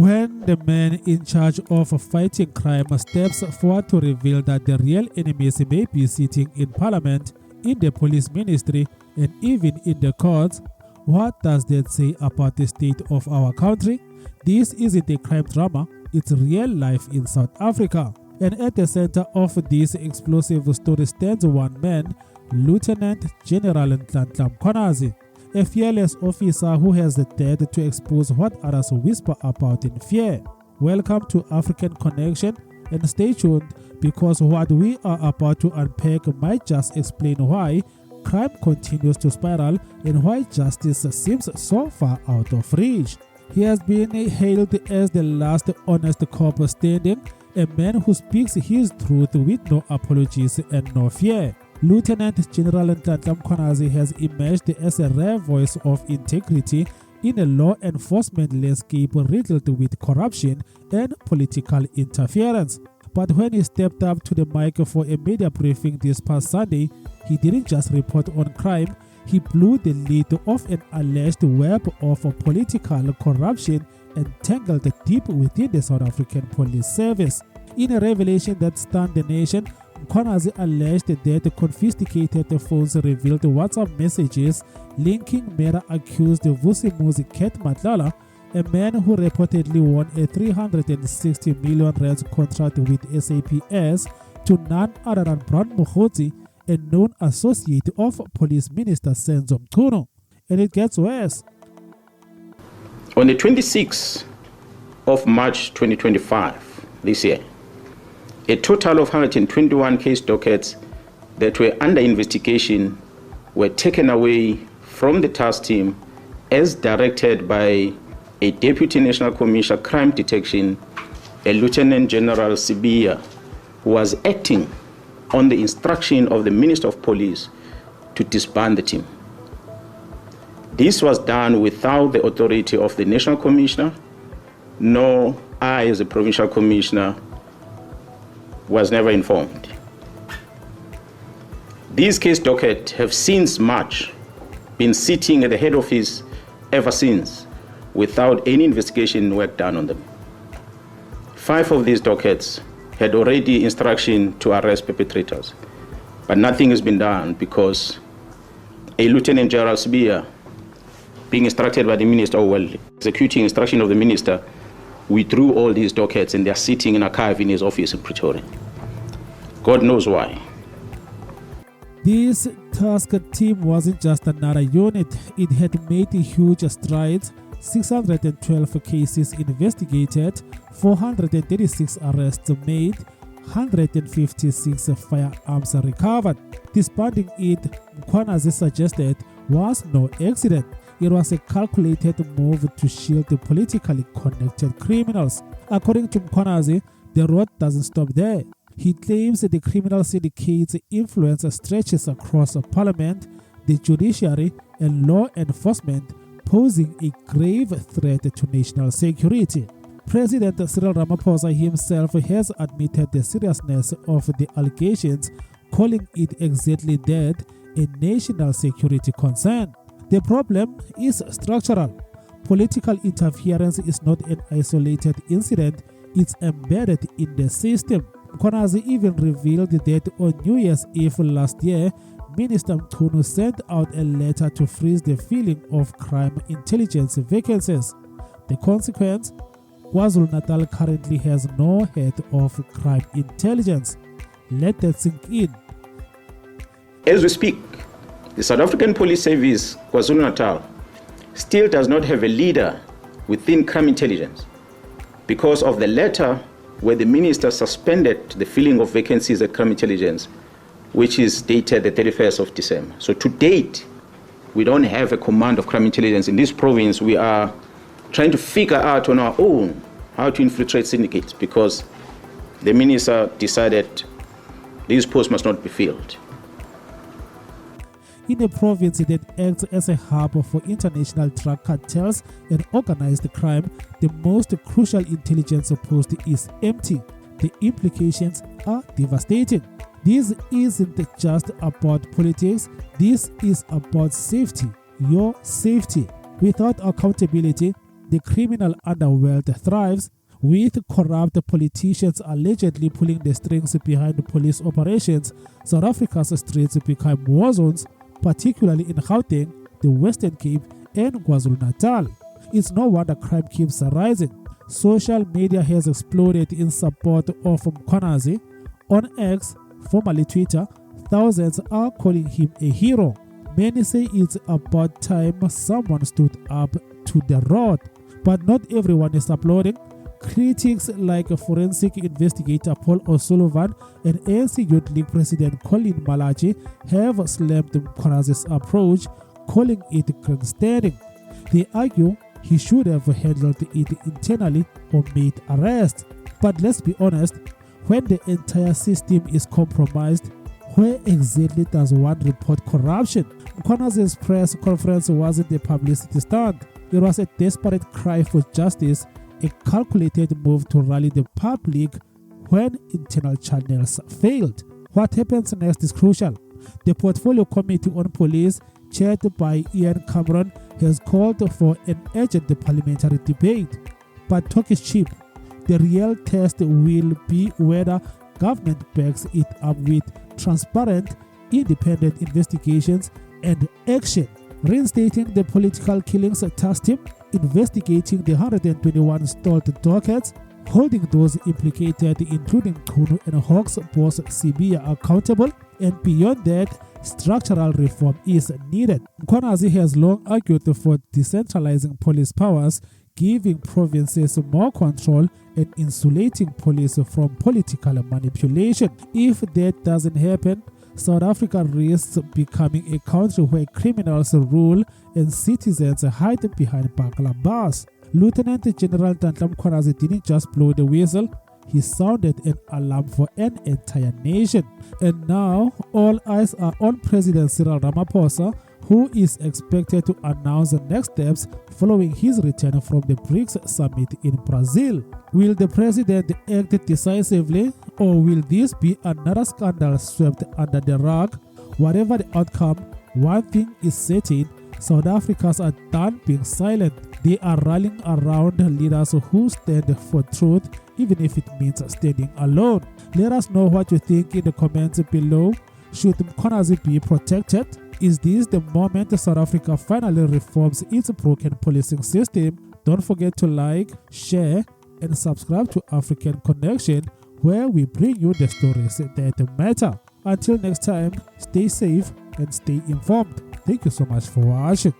When the man in charge of fighting crime steps forward to reveal that the real enemies may be sitting in parliament, in the police ministry, and even in the courts, what does that say about the state of our country? This isn't a crime drama, it's real life in South Africa. And at the center of this explosive story stands one man, Lieutenant General Nhlanhla Mkhwanazi, a fearless officer who has dared to expose what others whisper about in fear. Welcome to African Connection, and stay tuned because what we are about to unpack might just explain why crime continues to spiral and why justice seems so far out of reach. He has been hailed as the last honest cop standing, a man who speaks his truth with no apologies and no fear. Lieutenant General Nhlanhla Mkhwanazi has emerged as a rare voice of integrity in a law enforcement landscape riddled with corruption and political interference. But when he stepped up to the mic for a media briefing this past Sunday, he didn't just report on crime, he blew the lid off an alleged web of political corruption entangled deep within the South African Police Service. In a revelation that stunned the nation, Mkhwanazi alleged that confiscated phones revealed WhatsApp messages linking Mera accused Vusimuzi Ket Matlala, a man who reportedly won a 360 million rand contract with SAPS, to none other than Brown Mokgotsi, a known associate of Police Minister Senzo Mchunu. And it gets worse. On the 26th of March 2025, this year, a total of 121 case dockets that were under investigation were taken away from the task team as directed by a Deputy National Commissioner Crime Detection, a Lieutenant General Sibiya, who was acting on the instruction of the Minister of Police to disband the team. This was done without the authority of the National Commissioner, nor I as a Provincial Commissioner was never informed. These case dockets have since March been sitting at the head office ever since without any investigation work done on them. 5 of these dockets had already instruction to arrest perpetrators, but nothing has been done because a Lieutenant General Sibiya, being instructed by the Minister, executing instruction of the Minister, withdrew all these dockets and they're sitting in an archive in his office in Pretoria. God knows why. This task team wasn't just another unit, it had made huge strides. 612 cases investigated, 436 arrests made, 156 firearms recovered. Disbanding it, Mkhwanazi suggested, was no accident. It was a calculated move to shield the politically connected criminals. According to Mkhwanazi, the road doesn't stop there. He claims the criminal syndicate's influence stretches across parliament, the judiciary, and law enforcement, posing a grave threat to national security. President Cyril Ramaphosa himself has admitted the seriousness of the allegations, calling it exactly that, a national security concern. The problem is structural. Political interference is not an isolated incident, it's embedded in the system. Mkhwanazi even revealed that on New Year's Eve last year, Minister Mchunu sent out a letter to freeze the filling of crime intelligence vacancies. The consequence? KwaZulu-Natal currently has no head of crime intelligence. Let that sink in. As we speak, the South African Police Service, KwaZulu-Natal, still does not have a leader within crime intelligence because of the letter where the minister suspended the filling of vacancies at crime intelligence, which is dated the 31st of December. So to date, we don't have a command of crime intelligence in this province. We are trying to figure out on our own how to infiltrate syndicates because the minister decided these posts must not be filled. In a province that acts as a hub for international drug cartels and organized crime, the most crucial intelligence post is empty. The implications are devastating. This isn't just about politics, this is about safety, your safety. Without accountability, the criminal underworld thrives, with corrupt politicians allegedly pulling the strings behind police operations. South Africa's streets become war zones, particularly in Gauteng, the Western Cape, and KwaZulu-Natal. It's no wonder crime keeps rising. Social media has exploded in support of Mkhwanazi. On X, formerly Twitter, thousands are calling him a hero. Many say it's about time someone stood up to the rod. But not everyone is applauding. Critics like forensic investigator Paul O'Sullivan and ANC Youth League President Colin Malachi have slammed Mkhwanazi's approach, calling it grandstanding. They argue he should have handled it internally or made arrests. But let's be honest, when the entire system is compromised, where exactly does one report corruption? Mkhwanazi's press conference wasn't a publicity stunt. It was a desperate cry for justice, a calculated move to rally the public when internal channels failed. What happens next is crucial. The Portfolio Committee on Police, chaired by Ian Cameron, has called for an urgent parliamentary debate. But talk is cheap. The real test will be whether government backs it up with transparent, independent investigations and action. Reinstating the political killings task team, investigating the 121 stalled dockets, holding those implicated, including Mchunu and Hawks boss Sibiya, accountable, and beyond that, structural reform is needed. Mkhwanazi has long argued for decentralizing police powers, giving provinces more control and insulating police from political manipulation. If that doesn't happen, South Africa risks becoming a country where criminals rule and citizens hide behind burglar bars. Lieutenant General Nhlanhla Mkhwanazi didn't just blow the whistle, he sounded an alarm for an entire nation. And now, all eyes are on President Cyril Ramaphosa, who is expected to announce the next steps following his return from the BRICS summit in Brazil. Will the president act decisively, or will this be another scandal swept under the rug? Whatever the outcome, one thing is certain: South Africans are done being silent. They are rallying around leaders who stand for truth, even if it means standing alone. Let us know what you think in the comments below. Should Mkhwanazi be protected? Is this the moment South Africa finally reforms its broken policing system? Don't forget to like, share, and subscribe to African Connection, where we bring you the stories that matter. Until next time, stay safe and stay informed. Thank you so much for watching.